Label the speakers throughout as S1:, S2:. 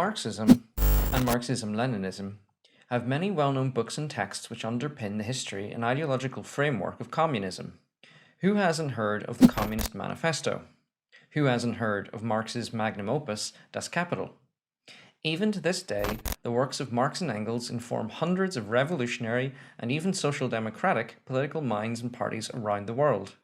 S1: Marxism and Marxism-Leninism have many well-known books and texts which underpin the history and ideological framework of communism. Who hasn't heard of the Communist Manifesto? Who hasn't heard of Marx's magnum opus, Das Kapital? Even to this day, the works of Marx and Engels inform hundreds of revolutionary and even social democratic political minds and parties around the world.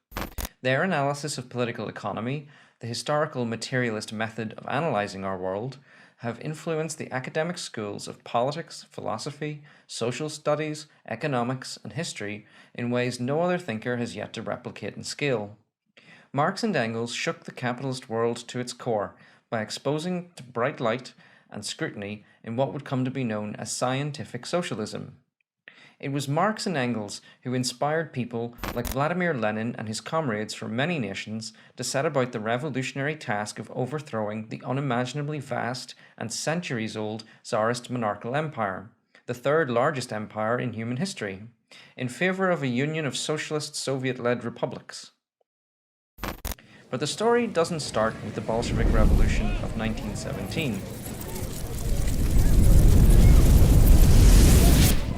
S1: Their analysis of political economy, the historical materialist method of analyzing our world, have influenced the academic schools of politics, philosophy, social studies, economics, and history in ways no other thinker has yet to replicate in scale. Marx and Engels shook the capitalist world to its core by exposing to bright light and scrutiny in what would come to be known as scientific socialism. It was Marx and Engels who inspired people like Vladimir Lenin and his comrades from many nations to set about the revolutionary task of overthrowing the unimaginably vast and centuries-old Tsarist monarchical empire, the third largest empire in human history, in favor of a union of socialist Soviet-led republics. But the story doesn't start with the Bolshevik Revolution of 1917.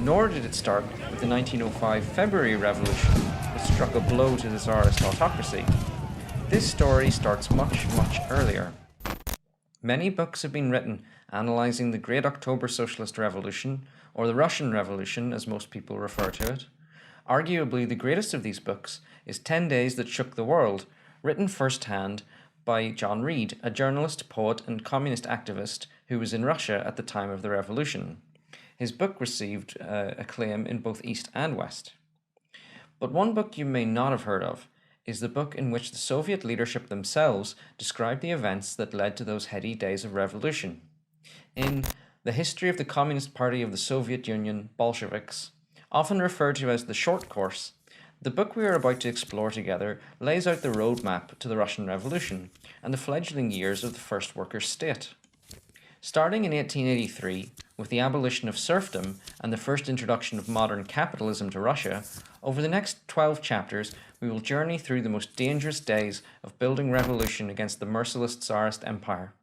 S1: Nor did it start with the 1905 February Revolution, which struck a blow to the Tsarist autocracy. This story starts much earlier. Many books have been written analysing the Great October Socialist Revolution, or the Russian Revolution as most people refer to it. Arguably the greatest of these books is 10 Days That Shook the World, written firsthand by John Reed, a journalist, poet and communist activist who was in Russia at the time of the revolution. His book received acclaim in both East and West. But one book you may not have heard of is the book in which the Soviet leadership themselves described the events that led to those heady days of revolution. In The History of the Communist Party of the Soviet Union, Bolsheviks, often referred to as the short course, the book we are about to explore together lays out the roadmap to the Russian Revolution and the fledgling years of the first workers' state. Starting in 1883, with the abolition of serfdom and the first introduction of modern capitalism to Russia, over the next 12 chapters we will journey through the most dangerous days of building revolution against the merciless Tsarist Empire.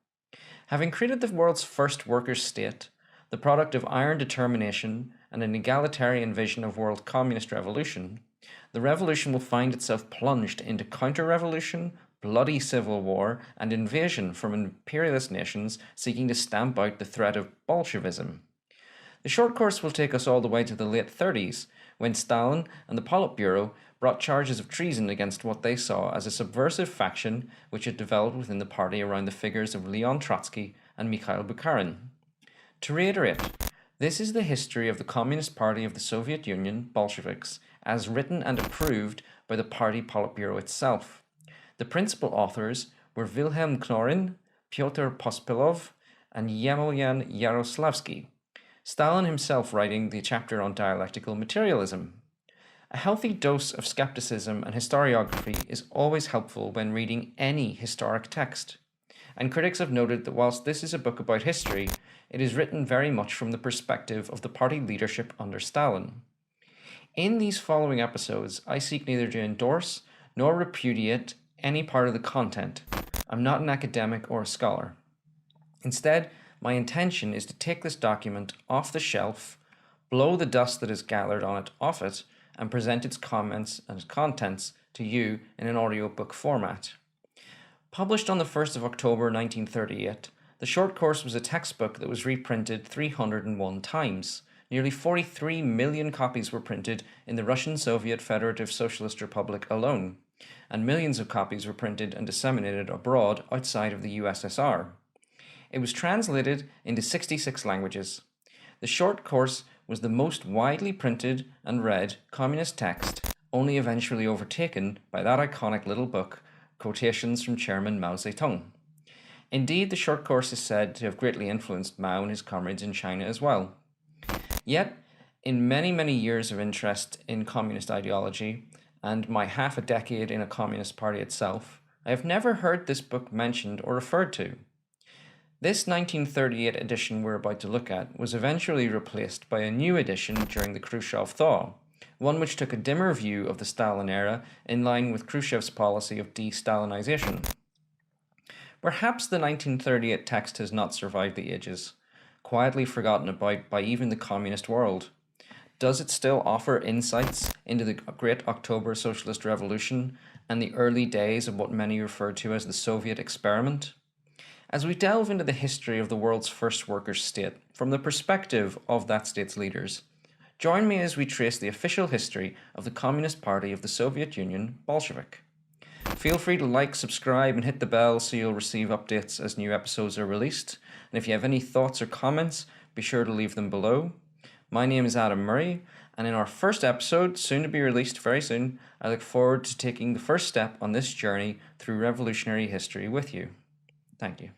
S1: Having created the world's first workers' state, the product of iron determination and an egalitarian vision of world communist revolution, the revolution will find itself plunged into counter-revolution, bloody civil war, and invasion from imperialist nations seeking to stamp out the threat of Bolshevism. The short course will take us all the way to the late 30s, when Stalin and the Politburo brought charges of treason against what they saw as a subversive faction which had developed within the party around the figures of Leon Trotsky and Mikhail Bukharin. To reiterate, this is the history of the Communist Party of the Soviet Union, Bolsheviks, as written and approved by the party Politburo itself. The principal authors were Wilhelm Knorrin, Pyotr Pospilov, and Yemelyan Yaroslavsky, Stalin himself writing the chapter on dialectical materialism. A healthy dose of skepticism and historiography is always helpful when reading any historic text, and critics have noted that whilst this is a book about history, it is written very much from the perspective of the party leadership under Stalin. In these following episodes, I seek neither to endorse nor repudiate any part of the content. I'm not an academic or a scholar. Instead, my intention is to take this document off the shelf, blow the dust that is gathered on it off it, and present its comments and contents to you in an audiobook format. Published on the 1st of October 1938, the short course was a textbook that was reprinted 301 times. Nearly 43 million copies were printed in the Russian Soviet Federative Socialist Republic alone, and millions of copies were printed and disseminated abroad outside of the USSR. It was translated into 66 languages. The short course was the most widely printed and read communist text, only eventually overtaken by that iconic little book, Quotations from Chairman Mao Zedong. Indeed, the short course is said to have greatly influenced Mao and his comrades in China as well. Yet, in many years of interest in communist ideology, and my half a decade in a communist party itself, I have never heard this book mentioned or referred to. This 1938 edition we're about to look at was eventually replaced by a new edition during the Khrushchev thaw, one which took a dimmer view of the Stalin era in line with Khrushchev's policy of de-Stalinization. Perhaps the 1938 text has not survived the ages, quietly forgotten about by even the communist world. Does it still offer insights into the Great October Socialist Revolution and the early days of what many refer to as the Soviet experiment? As we delve into the history of the world's first workers' state from the perspective of that state's leaders, join me as we trace the official history of the Communist Party of the Soviet Union, Bolshevik. Feel free to like, subscribe, and hit the bell so you'll receive updates as new episodes are released. And if you have any thoughts or comments, be sure to leave them below. My name is Adam Murray, and in our first episode, soon to be released very soon, I look forward to taking the first step on this journey through revolutionary history with you. Thank you.